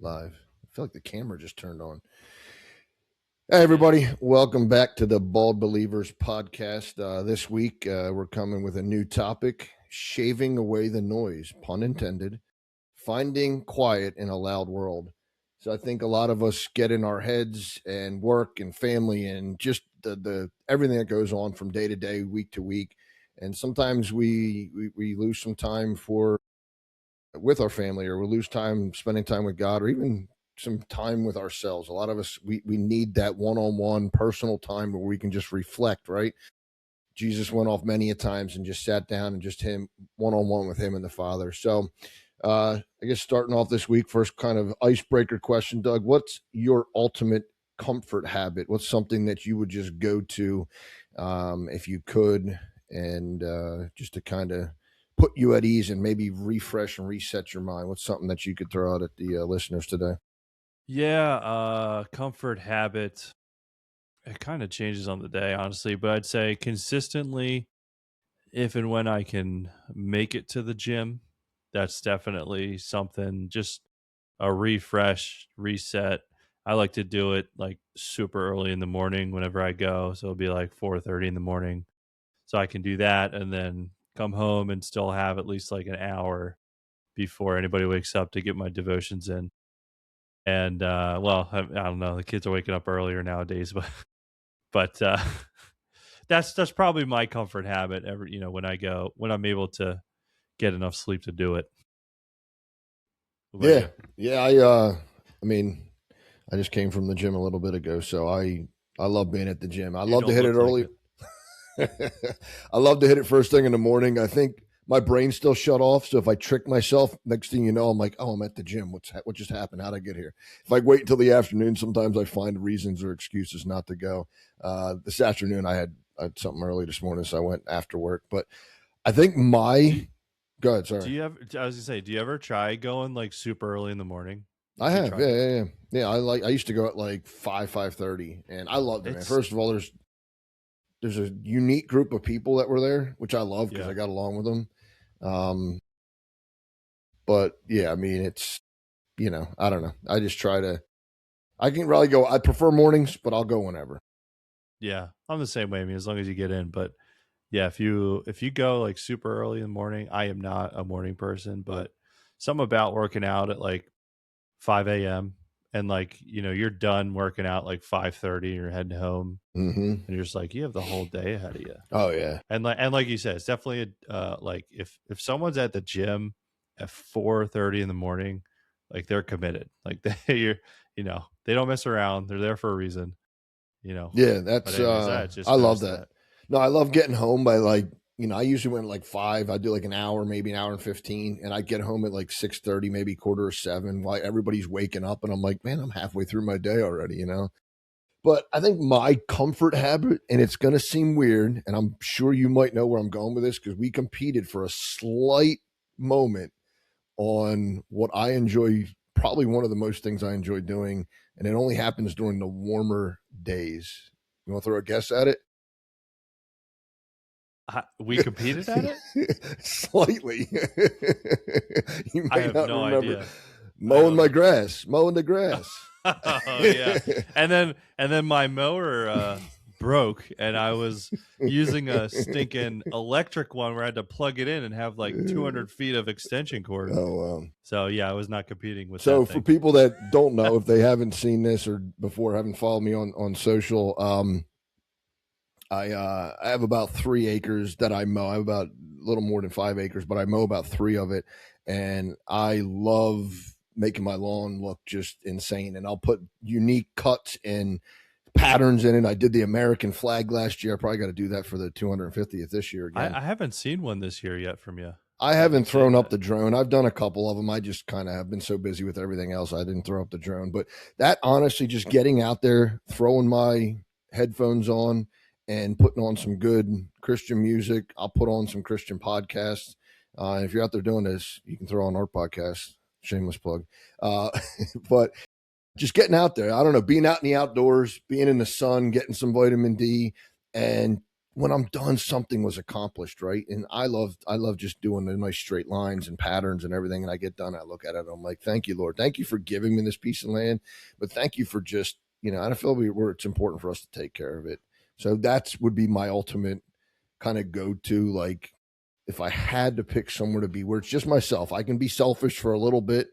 Live. I feel like the camera just turned on. Hey, everybody. Welcome back to the Bald Believers podcast. This week, we're coming with a new topic, shaving away the noise, pun intended, finding quiet in a loud world. So I think a lot of us get in our heads and work and family and just the everything that goes on from day to day, week to week. And sometimes we lose some time for with our family, or we lose time spending time with God, or even some time with ourselves. A lot of us, we need that one-on-one personal time where we can just reflect, right? Jesus went off many a times and just sat down and just him one-on-one with him and the Father. So I guess starting off this week, first kind of icebreaker question, Doug, what's your ultimate comfort habit? What's something that you would just go to if you could, and just to kind of put you at ease and maybe refresh and reset your mind? What's something that you could throw out at the listeners today? Yeah, comfort habit. It kind of changes on the day, honestly, but I'd say consistently, if and when I can make it to the gym, that's definitely something, just a refresh, reset. I like to do it like super early in the morning whenever I go. So it'll be like 4:30 in the morning. So I can do that and then come home and still have at least like an hour before anybody wakes up to get my devotions in. And well, I don't know. The kids are waking up earlier nowadays, but that's probably my comfort habit. When I'm able to get enough sleep to do it. What about Yeah, you? yeah. I mean, I just came from the gym a little bit ago, so I love being at the gym. I You love to don't hit it look like early. it. I love to hit it first thing in the morning. I think my brain's still shut off, so if I trick myself, next thing you know, I'm like, "Oh, I'm at the gym. What just happened? How'd I get here?" If I wait until the afternoon, sometimes I find reasons or excuses not to go. This afternoon, I had something early this morning, so I went after work. But I think Do you, go ahead. do Sorry, you ever? I was gonna say, do you ever try going like super early in the morning? I Have you have. tried Yeah, it? yeah, yeah. Yeah, I used to go at like 5:30, and I loved it, man. It's First of all, there's a unique group of people that were there, which I love because yeah. I got along with them. Um, but yeah, I mean, it's, I don't know. I just try to. I can really go. I prefer mornings, but I'll go whenever. Yeah, I'm the same way. I mean, as long as you get in, but yeah, if you go like super early in the morning, I am not a morning person, but some about working out at like 5 a.m. and like you're done working out like 5:30, you're heading home, Mm-hmm. and you're just like you have the whole day ahead of you. Oh yeah, And like you said, it's definitely like if someone's at the gym at 4:30 in the morning, like they're committed, like they don't mess around, they're there for a reason, you know. yeah. But That's anyways, I I just love noticed that. that. No, I love getting home by like, I usually went at like 5. I do like an hour, maybe an hour and 15, and I get home at like 6:30, maybe quarter of 7, while everybody's waking up, and I'm like, man, I'm halfway through my day already. But I think my comfort habit, and it's going to seem weird, and I'm sure you might know where I'm going with this because we competed for a slight moment on what I enjoy, probably one of the most things I enjoy doing, and it only happens during the warmer days. You want to throw a guess at it? We competed at it. Slightly. You I may have not no remember. idea. I Mowing don't my know. grass, mowing the grass. Oh yeah, and then my mower broke, and I was using a stinking electric one where I had to plug it in and have like 200 feet of extension cord. Oh, wow. So yeah, I was not competing with So that for thing. people that don't know, if they haven't seen this or before haven't followed me on social, I have about 3 acres that I mow. I have about a little more than 5 acres, but I mow about three of it, and I love making my lawn look just insane. And I'll put unique cuts and patterns in it. I did the American flag last year. I probably got to do that for the 250th this year again. I haven't seen one this year yet from you. I Now that you haven't say thrown up that. the drone. I've done a couple of them. I just kind of have been so busy with everything else. I didn't throw up the drone. But that honestly, just getting out there, throwing my headphones on and putting on some good Christian music. I'll put on some Christian podcasts. If you're out there doing this, you can throw on our podcast. Shameless plug. Uh, but just getting out there. I don't know, being out in the outdoors, being in the sun, getting some vitamin D, and when I'm done, something was accomplished, right? And I love just doing the nice straight lines and patterns and everything. And I get done, I look at it, I'm like, thank you, Lord, thank you for giving me this piece of land, but thank you for just, I feel where it's important for us to take care of it. So that's would be my ultimate kind of go to. Like, if I had to pick somewhere to be where it's just myself, I can be selfish for a little bit.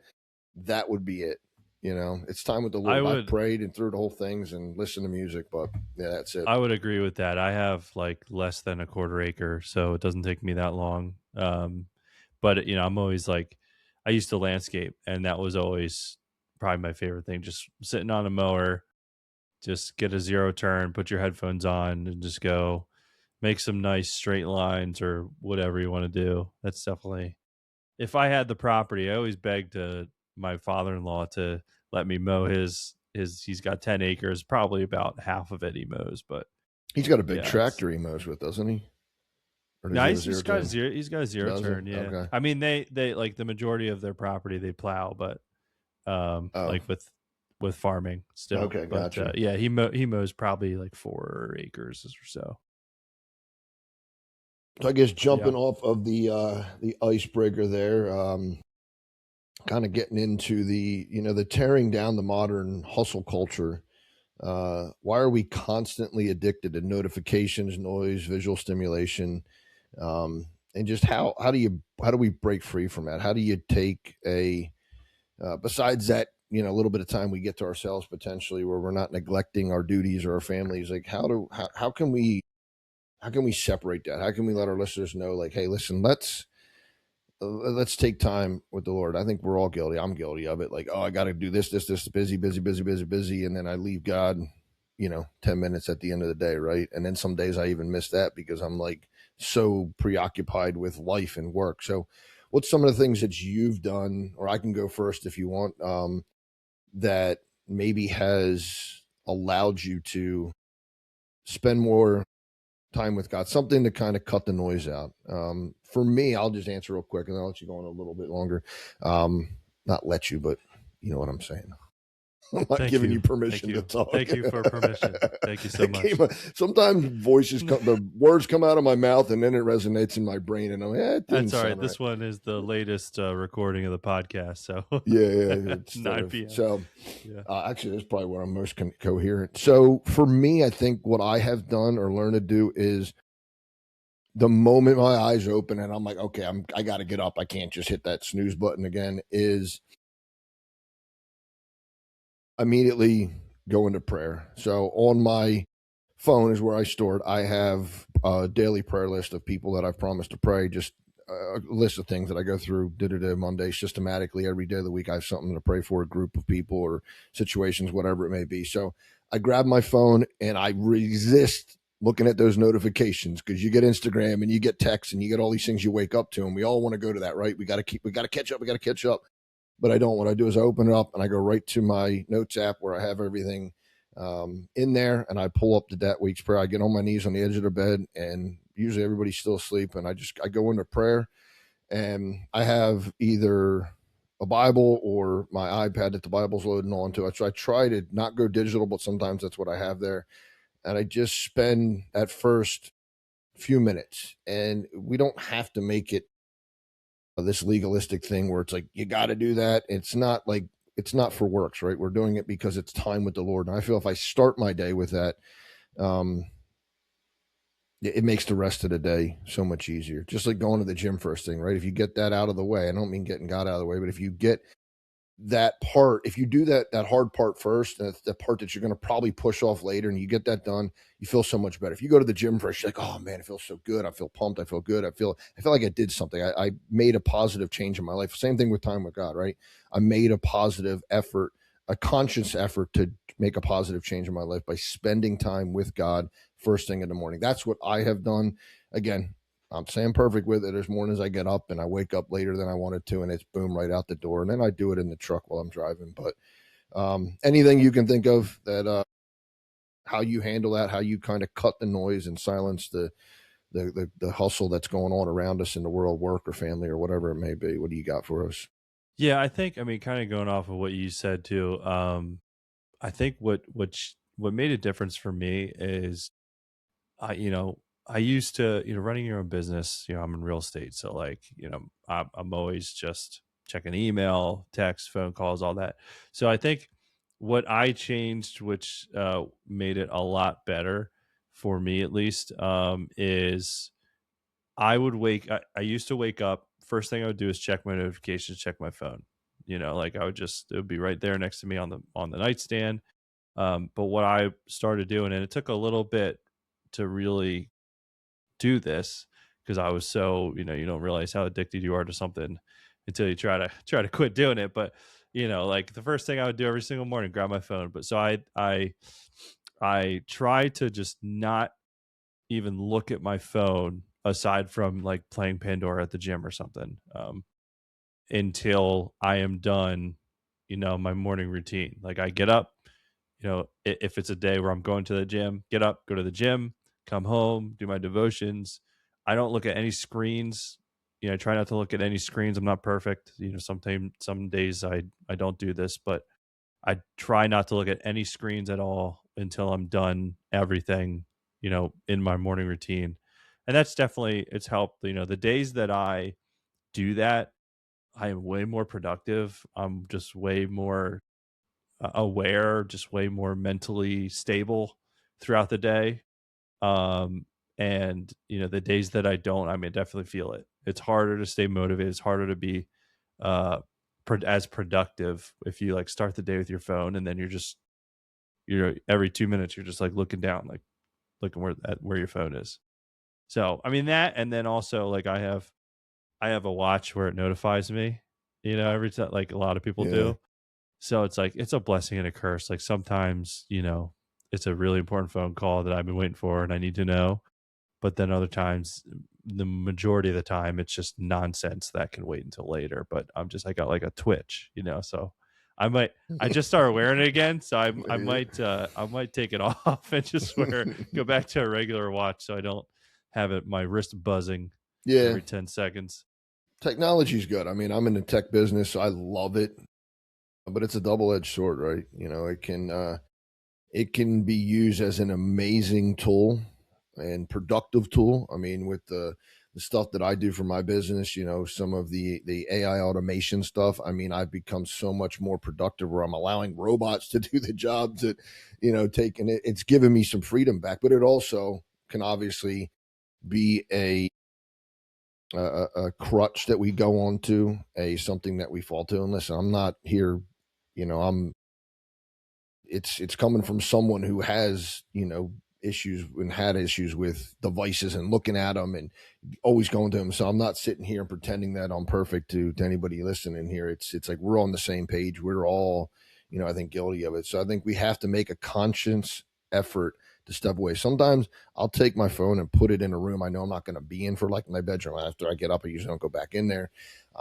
That would be it. It's time with the I Lord. I've would prayed and through the whole things and listened to music, but yeah, that's it. I would agree with that. I have like less than a quarter acre, so it doesn't take me that long. But I'm always like, I used to landscape, and that was always probably my favorite thing. Just sitting on a mower, just get a zero turn, put your headphones on, and just go make some nice straight lines or whatever you want to do. That's definitely, if I had the property, I always begged my father-in-law to let me mow his. He's got 10 acres, probably about half of it he mows, but He's got a big yeah, it's tractor he mows with, doesn't he? Or does no, he have a he's zero just got a turn? zero. He's got a zero Does he? turn. Yeah, Okay. I mean they like the majority of their property they plow, but Oh, like with farming still. okay. But Gotcha. yeah, he mows probably like 4 acres or so. So I guess Yeah, jumping off of the icebreaker there, kind of getting into the tearing down the modern hustle culture. Why are we constantly addicted to notifications, noise, visual stimulation, and just how do we break free from that? How do you take a besides that, a little bit of time we get to ourselves potentially where we're not neglecting our duties or our families? Like, how can we separate that? How can we let our listeners know, like, hey, listen, let's take time with the Lord. I think we're all guilty. I'm guilty of it. Like, oh, I got to do this, busy, busy, busy, busy, busy. And then I leave God, 10 minutes at the end of the day. Right. And then some days I even miss that because I'm like so preoccupied with life and work. So what's some of the things that you've done, or I can go first if you want, that maybe has allowed you to spend more time with God, something to kind of cut the noise out. For me, I'll just answer real quick and I'll let you go on a little bit longer. Um, Not let you, but you know what I'm saying. I'm not thank giving you you, thank permission to you, talk. thank you for permission. Thank you so much. Sometimes the words come out of my mouth and then it resonates in my brain and I'm like, it didn't That's all right. sound right. This one is the latest recording of the podcast, so Yeah, yeah, instead 9 of p.m. so. Yeah. Actually, that's probably where I'm most coherent. So for me, I think what I have done or learned to do is the moment my eyes open and I'm like, okay, I got to get up. I can't just hit that snooze button again. Is immediately go into prayer. So on my phone is where I store it. I have a daily prayer list of people that I've promised to pray. Just a list of things that I go through Monday systematically every day of the week. I have something to pray for, a group of people or situations, whatever it may be. So I grab my phone and I resist looking at those notifications because you get Instagram and you get texts and you get all these things you wake up to, and we all want to go to that, right? We got to catch up. We got to catch up, but I don't. What I do is I open it up and I go right to my notes app where I have everything in there, and I pull up the that week's prayer. I get on my knees on the edge of the bed, and usually everybody's still asleep, and I go into prayer, and I have either a Bible or my iPad that the Bible's loading onto it. So I try to not go digital, but sometimes that's what I have there, and I just spend that first few minutes, and we don't have to make it this legalistic thing where it's like you got to do that. It's not for works, right? We're doing it because it's time with the Lord. And I feel if I start my day with that, um, it makes the rest of the day so much easier. Just like going to the gym first thing, right? If you get that out of the way, I don't mean getting God out of the way, but if you get that part, if you do that hard part first, that's the part that you're going to probably push off later, and you get that done, you feel so much better. If you go to the gym first, you're like, oh man, it feels so good. I feel pumped. I feel good. I feel like I did something. I made a positive change in my life. Same thing with time with God, right? I made a positive effort, a conscious effort to make a positive change in my life by spending time with God first thing in the morning. That's what I have done. Again, I'm saying perfect with it. There's mornings I get up and I wake up later than I wanted to, and it's boom right out the door. And then I do it in the truck while I'm driving. But anything you can think of that how you handle that, how you kind of cut the noise and silence the hustle that's going on around us in the world, work or family or whatever it may be. What do you got for us? Yeah, I think, I mean, kind of going off of what you said too. I think what made a difference for me is, I you know I used to, running your own business, I'm in real estate. So like, I'm always just checking email, text, phone calls, all that. So I think what I changed, which made it a lot better for me at least, is I used to wake up, first thing I would do is check my notifications, check my phone. Like it would be right there next to me on the nightstand. But what I started doing, and it took a little bit to really do this because I was so, you don't realize how addicted you are to something until you try to quit doing it. But like the first thing I would do every single morning, grab my phone. But so I try to just not even look at my phone aside from like playing Pandora at the gym or something, until I am done, my morning routine. Like I get up, if it's a day where I'm going to the gym, get up, go to the gym, come home, do my devotions. I don't look at any screens. I try not to look at any screens. I'm not perfect. Sometimes some days I don't do this, but I try not to look at any screens at all until I'm done everything, in my morning routine. And that's definitely it's helped. The days that I do that, I am way more productive. I'm just way more aware, just way more mentally stable throughout the day. Um, and the days that I don't, I mean, I definitely feel it. It's harder to stay motivated. It's harder to be uh, as productive if you like start the day with your phone and then you're just every 2 minutes you're just like looking down, like looking where your phone is. So I mean that, and then also like I have a watch where it notifies me, every time, like a lot of people Yeah. do. So it's like it's a blessing and a curse. Like sometimes, it's a really important phone call that I've been waiting for and I need to know. But then other times, the majority of the time, it's just nonsense that can wait until later. But I got like a twitch, so I just started wearing it again. So I might take it off and just go back to a regular watch so I don't have my wrist buzzing Yeah. every 10 seconds. Technology's good. I mean, I'm in the tech business, so I love it, but it's a double-edged sword, right? It can be used as an amazing tool and productive tool. I mean, with the stuff that I do for my business, some of the AI automation stuff. I mean, I've become so much more productive where I'm allowing robots to do the jobs that, taking it. It's given me some freedom back, but it also can obviously be a crutch that we go on to, a something that we fall to. And listen, I'm not here, I'm it's coming from someone who has issues and had issues with devices and looking at them and always going to them. So I'm not sitting here and pretending that I'm perfect to anybody listening here. It's like we're on the same page. We're all I think guilty of it. So I think we have to make a conscious effort to step away. Sometimes I'll take my phone and put it in a room I know I'm not going to be in, for like my bedroom. After I get up, I usually don't go back in there.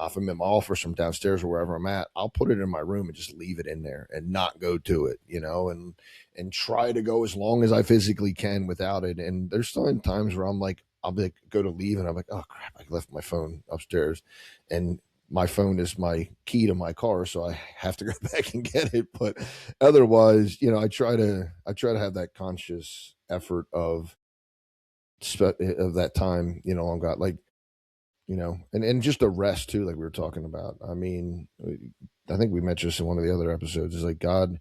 If I'm in my office, I'm downstairs or wherever I'm at, I'll put it in my room and just leave it in there and not go to it, and try to go as long as I physically can without it. And there's some times where I'll be like, go to leave and I'm like, oh crap, I left my phone upstairs, and my phone is my key to my car, so I have to go back and get it. But otherwise, I try to have that conscious effort of that time, I've got like, and just a rest too, like we were talking about. I mean, I think we mentioned this in one of the other episodes. Is like God,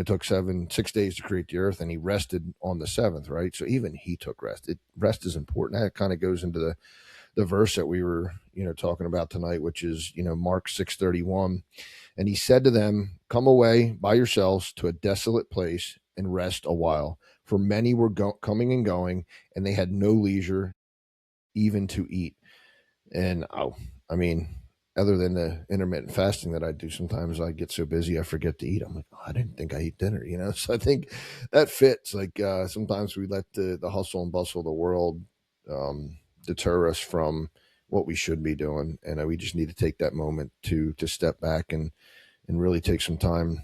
took 6 days to create the earth, and He rested on the seventh, right? So even He took rest. Rest is important. That kind of goes into the verse that we were, talking about tonight, which is, Mark 6:31. And He said to them, "Come away by yourselves to a desolate place and rest a while, for many were coming and going, and they had no leisure even to eat." And I mean, other than the intermittent fasting that I do, sometimes I get so busy I forget to eat. I'm like, oh, I didn't think I eat dinner, So I think that fits. Like sometimes we let the hustle and bustle of the world deter us from what we should be doing, and we just need to take that moment to step back and really take some time,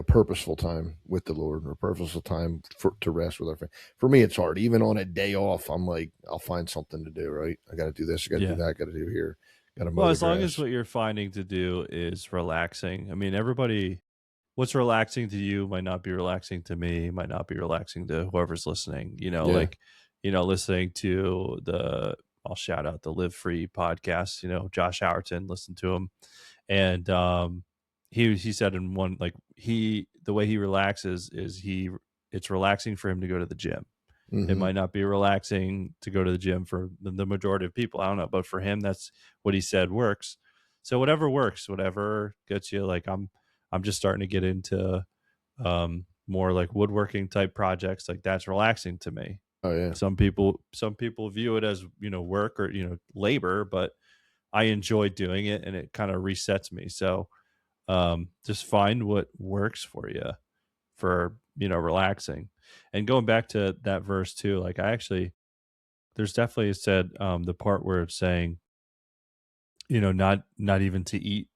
purposeful time with the Lord, or purposeful time to rest with our family. For me, it's hard. Even on a day off, I'm like, I'll find something to do, right? I got to do this. I got to do Yeah. that. I got to do here. Got to mow Well, the as long as grass. what you're finding to do is relaxing. I mean, what's relaxing to you might not be relaxing to me, might not be relaxing to whoever's listening. Yeah. Like listening to I'll shout out the Live Free podcast, Josh Howerton, listen to him. And he said in one, like, the way he relaxes is it's relaxing for him to go to the gym. It might not be relaxing to go to the gym for the majority of people. I don't know, but for him, that's what he said works. So whatever works, whatever gets you. Like I'm just starting to get into more like woodworking type projects. Like that's relaxing to me. Oh yeah. Some people view it as work or labor, but I enjoy doing it and it kind of resets me. So just find what works for you for relaxing. And going back to that verse too, like there's definitely said the part where it's saying not even to eat.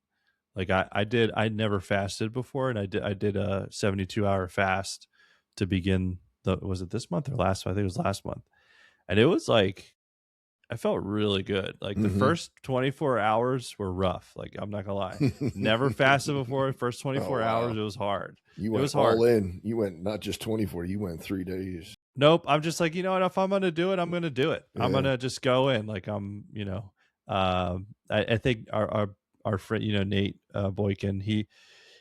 Like I never fasted before, and I did a 72-hour fast to begin was it this month or last month? I think it was last month. And it was like I felt really good. Like the first 24 hours were rough. Like I'm not gonna lie. Never fasted before. First 24 hours, it was hard. You It went was hard. all in. You went not just 24, you went 3 days. Nope. I'm just like, if I'm gonna do it, I'm gonna do it. I'm Yeah. gonna just go in. Like I think our friend, Nate Boykin, he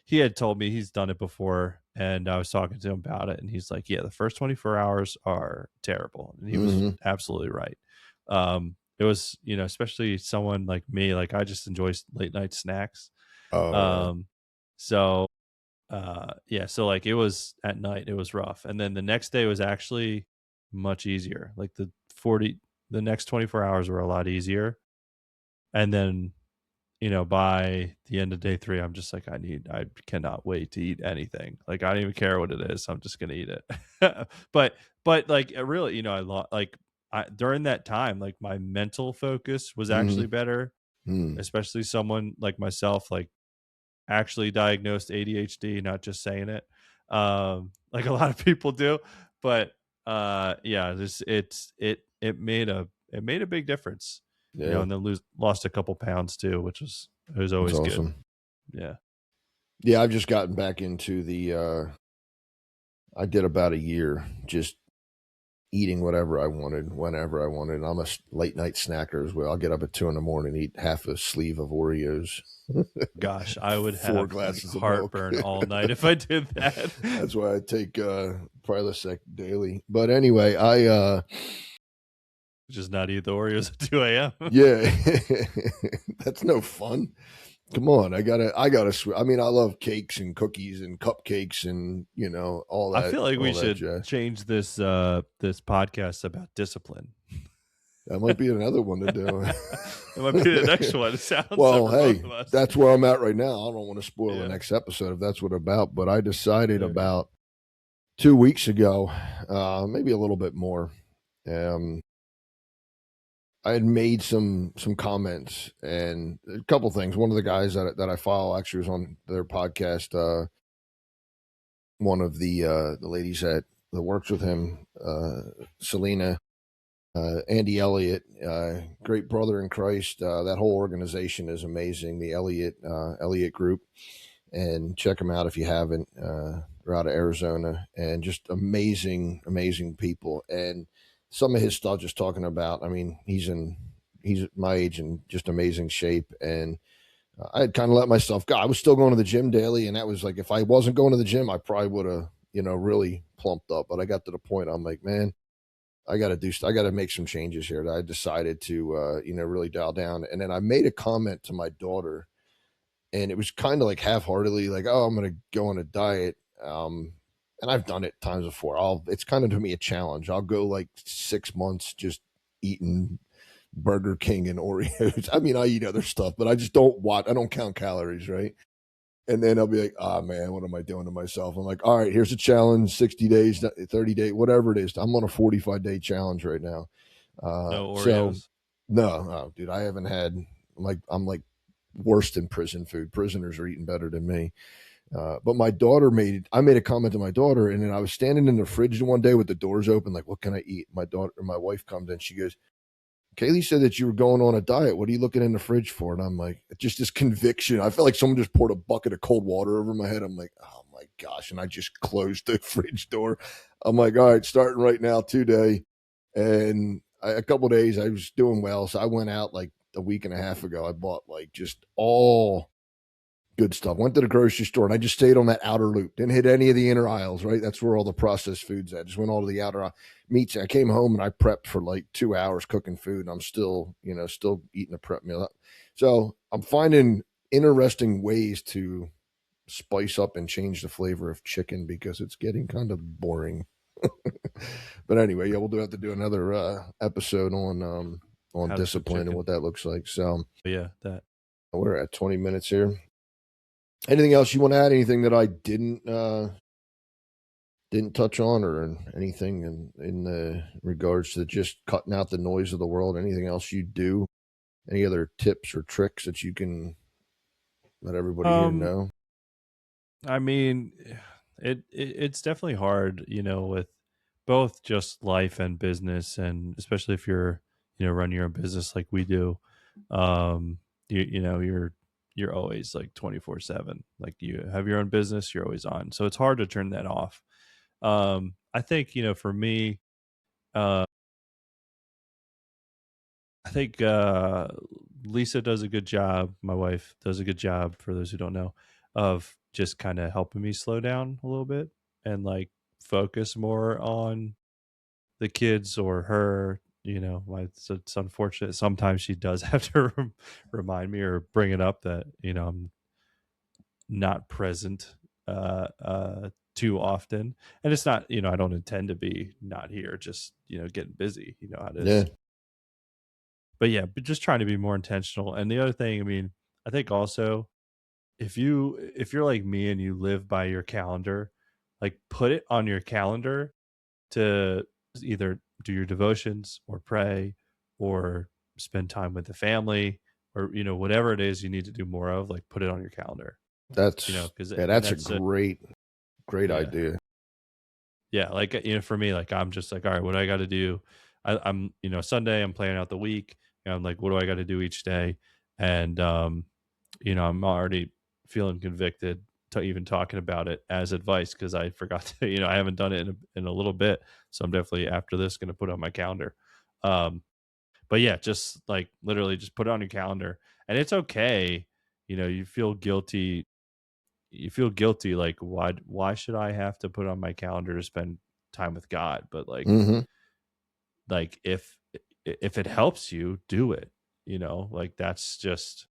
had told me he's done it before, and I was talking to him about it, and he's like, yeah, the first 24 hours are terrible. And he was absolutely right. It was, especially someone like me, like I just enjoy late night snacks. Oh, So yeah, so like it was at night, it was rough. And then the next day was actually much easier. Like the next 24 hours were a lot easier. And then, by the end of day 3, I'm just like, I cannot wait to eat anything. Like I don't even care what it is. I'm just going to eat it. but like really, during that time, like my mental focus was actually better, especially someone like myself, like actually diagnosed ADHD, not just saying it, like a lot of people do. But yeah, it made a big difference, yeah. and then lost a couple pounds too, which was That's always good. awesome. Yeah. Yeah, I've just gotten back into I did about a year just eating whatever I wanted, whenever I wanted. I'm a late night snacker as well. I'll get up at 2 a.m, eat half a sleeve of Oreos. Gosh, I would 4 have glasses of heartburn milk all night if I did that. That's why I take Prilosec daily. But anyway, just not eat the Oreos at 2 a.m. Yeah, that's no fun. Come on, I gotta. I mean, I love cakes and cookies and cupcakes and all that. I feel like we should jazz. change this podcast about discipline. That might be another one to do. It might be the next one. It sounds well, hey, both that's where I'm at right now. I don't want to spoil Yeah. the next episode if that's what it's about. But I decided Okay. about 2 weeks ago, maybe a little bit more. I had made some comments and a couple things. One of the guys that I follow actually was on their podcast. One of the ladies that works with him, Selena, Andy Elliott, great brother in Christ. That whole organization is amazing. The Elliott Group, and check them out if you haven't. They're out of Arizona, and just amazing people. And some of his stuff, just talking about. I mean, he's my age and just amazing shape. And I had kind of let myself go. I was still going to the gym daily, and that was like, if I wasn't going to the gym, I probably would have really plumped up. But I got to the point, I'm like, man, I got to make some changes here. That I decided to really dial down. And then I made a comment to my daughter, and it was kind of like half-heartedly, like, oh, I'm going to go on a diet. And I've done it times before. It's kind of to me a challenge. I'll go like 6 months just eating Burger King and Oreos. I mean, I eat other stuff, but I just don't I don't count calories, right? And then I'll be like, oh man, what am I doing to myself? I'm like, all right, here's a challenge, 60 days, 30 days, whatever it is. I'm on a 45-day challenge right now. No Oreos. So no, dude, I haven't had, I'm like worse than prison food. Prisoners are eating better than me. But my daughter I made a comment to my daughter, and then I was standing in the fridge one day with the doors open, like, what can I eat? My wife comes in, she goes, Kaylee said that you were going on a diet. What are you looking in the fridge for? And I'm like, just this conviction. I felt like someone just poured a bucket of cold water over my head. I'm like, oh my gosh. And I just closed the fridge door. I'm like, all right, starting right now today. And a couple of days I was doing well, so I went out like a week and a half ago. I bought like just all good stuff. Went to the grocery store and I just stayed on that outer loop. Didn't hit any of the inner aisles, right? That's where all the processed foods at. Just went all to the outer meats. I came home and I prepped for like 2 hours cooking food. And I'm still, still eating a prep meal. So I'm finding interesting ways to spice up and change the flavor of chicken because it's getting kind of boring. But anyway, yeah, we'll have to do another episode on How to cook discipline and chicken. what that looks like. So But yeah, that. we're at 20 minutes here. Anything else you want to add? Anything that I didn't touch on, or anything in the regards to just cutting out the noise of the world? Anything else you do? Any other tips or tricks that you can let everybody here Um, know? I mean, it's definitely hard, with both just life and business, and especially if you're, running your own business like we do. Um, you're always like 24/7. Like you have your own business, you're always on. So it's hard to turn that off. I think, for me, uh, I think Lisa does a good job. My wife does a good job, for those who don't know, of just kind of helping me slow down a little bit and like focus more on the kids or her. It's unfortunate. Sometimes she does have to remind me or bring it up that I'm not present too often, and it's not, I don't intend to be not here. Just getting busy. You know how it Yeah. is. But yeah, but just trying to be more intentional. And the other thing, I mean, I think also if you're like me and you live by your calendar, like put it on your calendar to either do your devotions or pray or spend time with the family, or whatever it is you need to do more of, like put it on your calendar. That's Because yeah, and that's a that's great yeah. idea. Yeah, like, for me, like, I'm just like, all right, what do I got to do? I'm, Sunday, I'm planning out the week. And I'm like, what do I got to do each day? And, I'm already feeling convicted to even talking about it as advice, because I forgot to, I haven't done it in a little bit. So I'm definitely after this going to put it on my calendar. Um, but yeah, just like literally just put it on your calendar, and it's okay. You feel guilty, like, why should I have to put on my calendar to spend time with God? But Hmm. like if it helps you, do it. Like, that's just,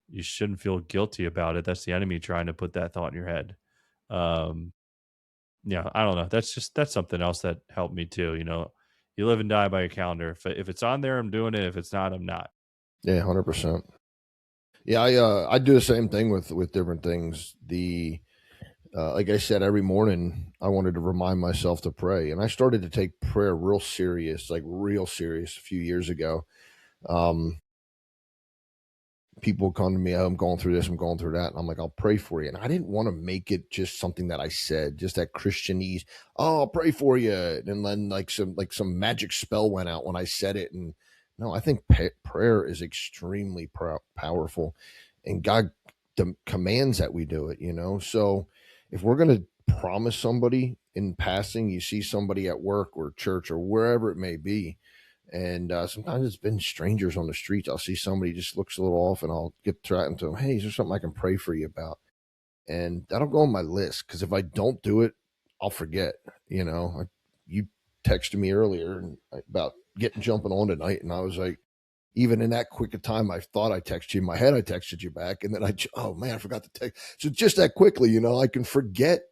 you shouldn't feel guilty about it. That's the enemy trying to put that thought in your head. um yeah, I don't know, that's something else that helped me too. You live and die by your calendar. If it's on there, I'm doing it. If it's not, I'm not. Yeah, 100%. Yeah, I do the same thing with different things. The like I said, every morning I wanted to remind myself to pray, and I started to take prayer real serious, like real serious, a few years ago. Um, People come to me, oh, I'm going through this, I'm going through that. And I'm like, I'll pray for you. And I didn't want to make it just something that I said, just that Christianese, oh, I'll pray for you. And then like some magic spell went out when I said it. And no, I think prayer is extremely powerful, and God commands that we do it. So if we're going to promise somebody in passing, you see somebody at work or church or wherever it may be, and sometimes it's been strangers on the streets. I'll see somebody just looks a little off, and I'll get chatting to them. Hey, is there something I can pray for you about? And that'll go on my list, because if I don't do it, I'll forget. You texted me earlier about jumping on tonight, and I was like, even in that quick a time, I thought I texted you. In my head, I texted you back, and then oh man, I forgot to text. So just that quickly, I can forget.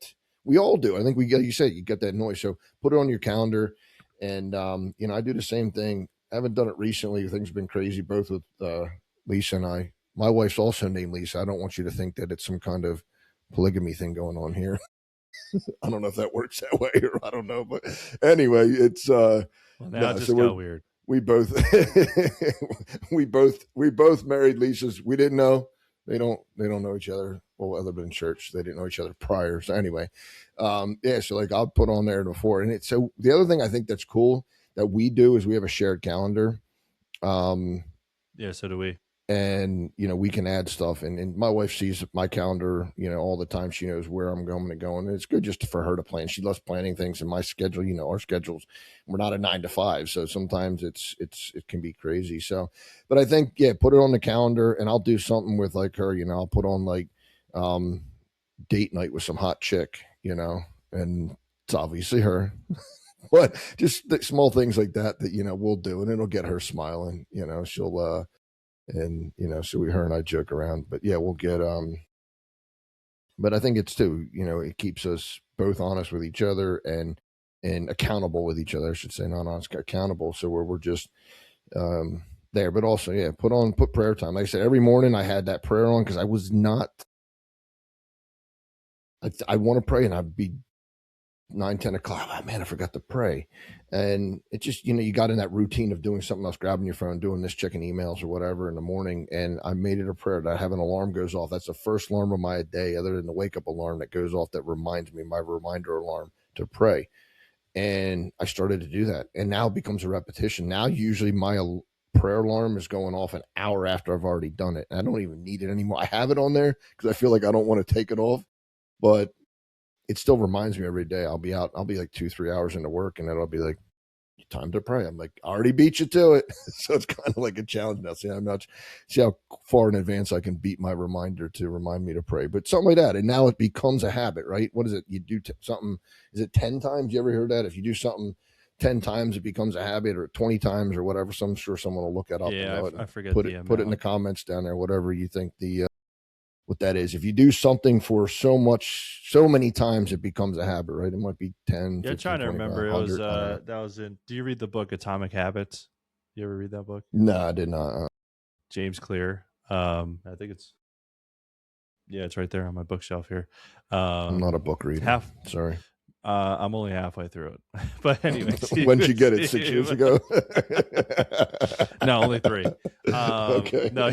We all do. I think you said you get that noise. So put it on your calendar, and I do the same thing. I haven't done it recently. Things have been crazy, both with Lisa and I. My wife's also named Lisa. I don't want you to think that it's some kind of polygamy thing going on here. I don't know if that works that way, or I don't know, but anyway, it's Well, now it no. So just got weird. we both we both married Lisa's. We didn't know. They don't know each other. Well, other than church, they didn't know each other prior. So anyway, yeah. So like I'll put on there before, and it's so the other thing I think that's cool that we do is we have a shared calendar. Um, Yeah, so do we. and we can add stuff, and my wife sees my calendar all the time. She knows where I'm going to go, and it's good just for her to plan. She loves planning things in my schedule. Our schedules, we're not a 9 to 5, so sometimes it can be crazy. So, but I think, yeah, put it on the calendar, and I'll do something with like her. I'll put on like date night with some hot chick, and it's obviously her. But just the small things like that we'll do, and it'll get her smiling. She'll and so her and I joke around. But yeah, we'll get but I think it's too, it keeps us both honest with each other and accountable with each other, I should say, not honest, accountable. So where we're just there. But also, yeah, put prayer time. Like I said, every morning I had that prayer on, because I was not I want to pray, and I'd be 9, 10 o'clock. Oh, man, I forgot to pray. And it just, you got in that routine of doing something else, grabbing your phone, doing this, checking emails or whatever in the morning. And I made it a prayer that I have an alarm goes off. That's the first alarm of my day, other than the wake up alarm that goes off, that reminds me, my reminder alarm to pray. And I started to do that. And now it becomes a repetition. Now, usually my prayer alarm is going off an hour after I've already done it. And I don't even need it anymore. I have it on there because I feel like I don't want to take it off, but it still reminds me every day. I'll be like 2-3 hours into work, and then I'll be like, time to pray. I'm like, I already beat you to it. So it's kind of like a challenge now. See how far in advance I can beat my reminder to remind me to pray, but something like that. And now it becomes a habit, right? What is it? You do something. Is it 10 times? You ever heard that? If you do something 10 times, it becomes a habit, or 20 times or whatever. So I'm sure someone will look it up. Yeah, and I forget put the it amount. in the comments down there, whatever you think what that is. If you do something for so many times, it becomes a habit, right? It might be 10, Yeah, 15, trying to 20, remember. It was 100. that was in. Do you read the book Atomic Habits? You ever read that book? No, I did not. James Clear. I think it's right there on my bookshelf here. I'm not a book reader. Sorry. I'm only halfway through it. But anyways, when'd you get it? 6 years ago? No, only 3. Okay. No,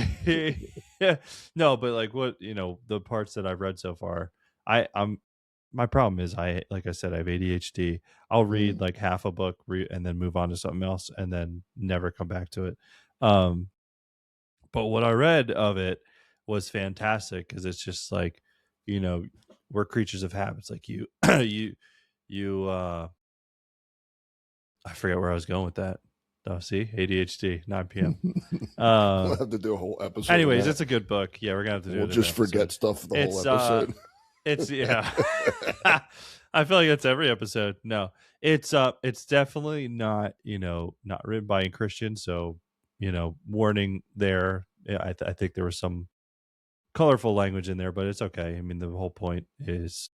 no, but like what the parts that I've read so far, I'm my problem is like I said, I have ADHD. I'll read like half a book and then move on to something else, and then never come back to it. But what I read of it was fantastic, because it's just like, we're creatures of habits. Like you, I forget where I was going with that. Oh, see, ADHD, 9 p.m. We'll have to do a whole episode. Anyways, it's a good book. Yeah, we're gonna have to do. We'll just forget stuff the whole episode. It's yeah. I feel like it's every episode. No, it's definitely not not written by a Christian. So warning there. Yeah, I think there was some colorful language in there, but it's okay. I mean, the whole point is,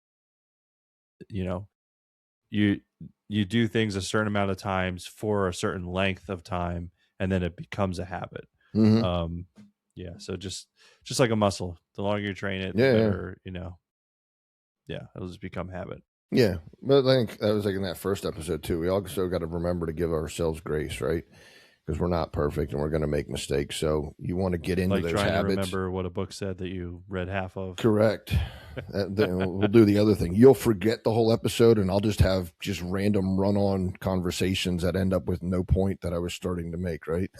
you do things a certain amount of times for a certain length of time, and then it becomes a habit. Mm-hmm. Yeah. So just like a muscle, the longer you train it, the better, it'll just become habit. Yeah. But I think that was like in that first episode too. We also got to remember to give ourselves grace, right? Because we're not perfect and we're going to make mistakes. So you want to get into like those trying habits. To remember what a book said that you read half of. Correct. We'll do the other thing. You'll forget the whole episode, and I'll just have random run-on conversations that end up with no point that I was starting to make. Right?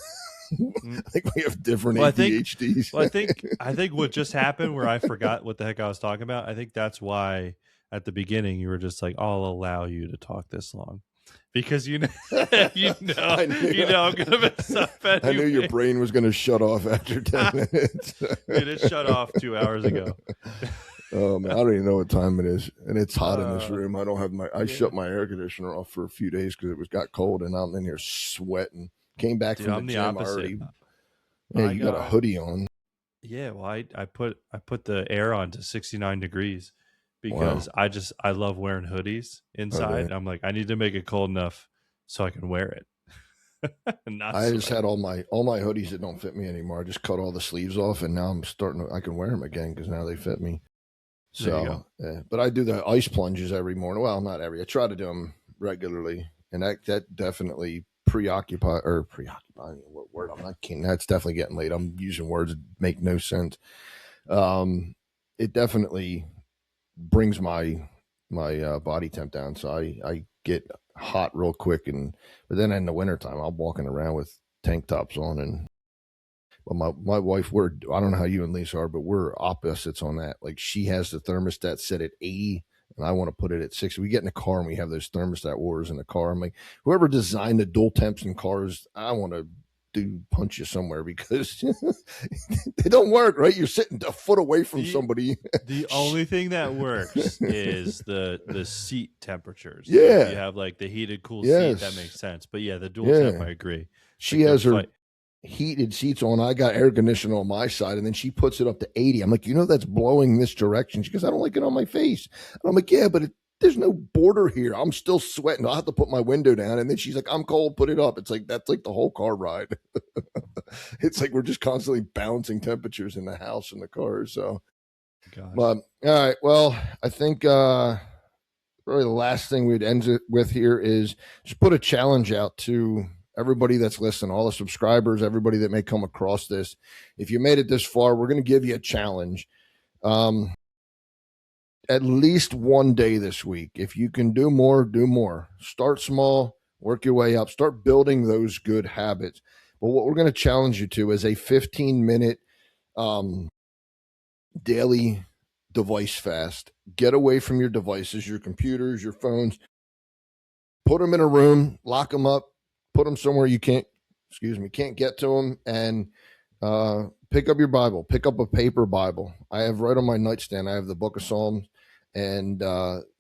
I think we have different ADHDs. I think what just happened, where I forgot what the heck I was talking about. I think that's why at the beginning you were just like, "I'll allow you to talk this long." Because I'm gonna mess up. Anyway. I knew your brain was gonna shut off after 10 minutes. Dude, it shut off 2 hours ago. Oh man, I don't even know what time it is, and it's hot in this room. I don't have I shut my air conditioner off for a few days because it got cold, and I'm in here sweating. Came back from the gym already. Yeah, you got a hoodie on. Yeah, well, I put the air on to 69 degrees. Because I love wearing hoodies inside. Okay. I'm like, I need to make it cold enough so I can wear it. I just had all my hoodies that don't fit me anymore. I just cut all the sleeves off, and now I can wear them again because now they fit me. So, but I do the ice plunges every morning. Well, not every. I try to do them regularly, and that definitely preoccupy. What word? I'm not kidding. That's definitely getting late. I'm using words that make no sense. It definitely brings my body temp down, so I get hot real quick, but then in the wintertime I'll walking around with tank tops on, Well, my wife, I don't know how you and Lisa are, but we're opposites on that. Like she has the thermostat set at 80 and I want to put it at 60. We get in the car and we have those thermostat wars in the car. I'm like, whoever designed the dual temps in cars, I want to punch you somewhere because they don't work, right? You're sitting a foot away from somebody. The only thing that works is the seat temperatures. Yeah. So if you have like the heated, cool seat, that makes sense. But yeah, the dual temp, I agree. She has her heated seats on. I got air conditioning on my side, and then she puts it up to 80. I'm like, that's blowing this direction. She goes, I don't like it on my face. And I'm like, yeah, but there's no border here. I'm still sweating. I'll have to put my window down. And then she's like, I'm cold, put it up. It's like, that's like the whole car ride. It's like we're just constantly bouncing temperatures in the house and the car. So, but all right. Well, I think probably the last thing we'd end it with here is just put a challenge out to everybody that's listening, all the subscribers, everybody that may come across this. If you made it this far, we're going to give you a challenge. At least one day this week. If you can do more, do more. Start small, work your way up, start building those good habits. But what we're going to challenge you to is a 15-minute daily device fast. Get away from your devices, your computers, your phones. Put them in a room, lock them up, put them somewhere you can't get to them, and pick up your Bible. Pick up a paper Bible. I have right on my nightstand, I have the Book of Psalms, and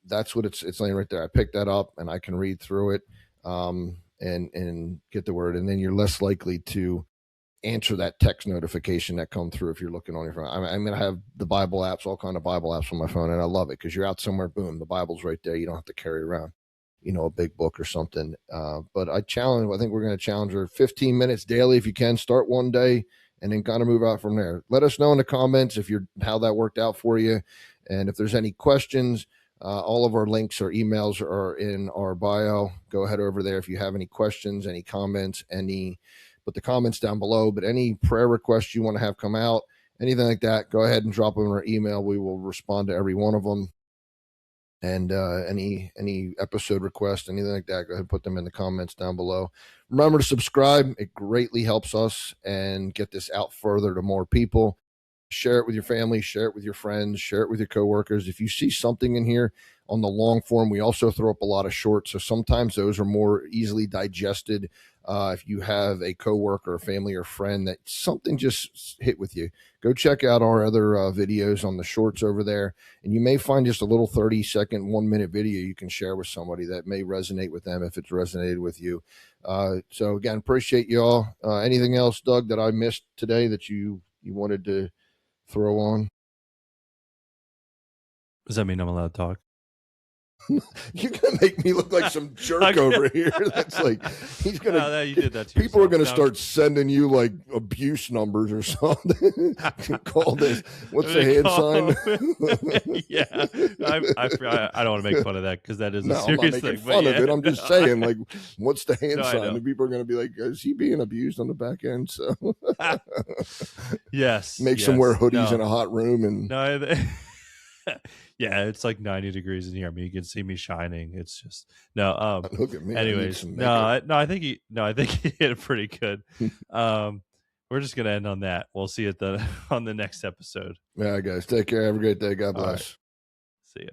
that's what it's laying right there. I picked that up, and I can read through it and get the word. And then you're less likely to answer that text notification that come through if you're looking on your phone. I mean, I have the Bible apps, all kind of Bible apps on my phone, and I love it because you're out somewhere, boom, the Bible's right there. You don't have to carry around a big book or something. But I think we're going to challenge her 15 minutes daily. If you can, start one day and then kind of move out from there. Let us know in the comments how that worked out for you. And if there's any questions, all of our links or emails are in our bio. Go ahead over there. If you have any questions, any comments, put the comments down below, but any prayer requests you want to have come out, anything like that, go ahead and drop them in our email. We will respond to every one of them. And any episode requests, anything like that, go ahead and put them in the comments down below. Remember to subscribe. It greatly helps us and get this out further to more people. Share it with your family, share it with your friends, share it with your coworkers. If you see something in here on the long form, we also throw up a lot of shorts. So sometimes those are more easily digested. If you have a coworker, or family, or friend that something just hit with you, go check out our other videos on the shorts over there. And you may find just a little 30-second, 1-minute video you can share with somebody that may resonate with them if it's resonated with you. So again, appreciate y'all. Anything else, Doug, that I missed today that you wanted to throw on? Does that mean I'm allowed to talk? You're gonna make me look like some jerk over here. That's like he's gonna. No, you did that to people yourself. Are gonna start sending you like abuse numbers or something. Call this. What's the hand sign? Yeah, I don't want to make fun of that because that is a serious I'm not making thing. Fun of it. I'm just saying, like, what's the hand sign? And people are gonna be like, is he being abused on the back end? So yes, make some wear hoodies in a hot room and. Yeah, it's like 90 degrees in here. I mean, you can see me shining. It's just no. Look at me. Anyways, I think he hit it pretty good. We're just gonna end on that. We'll see you on the next episode. Yeah, guys, take care. Have a great day. God bless. Right. See ya.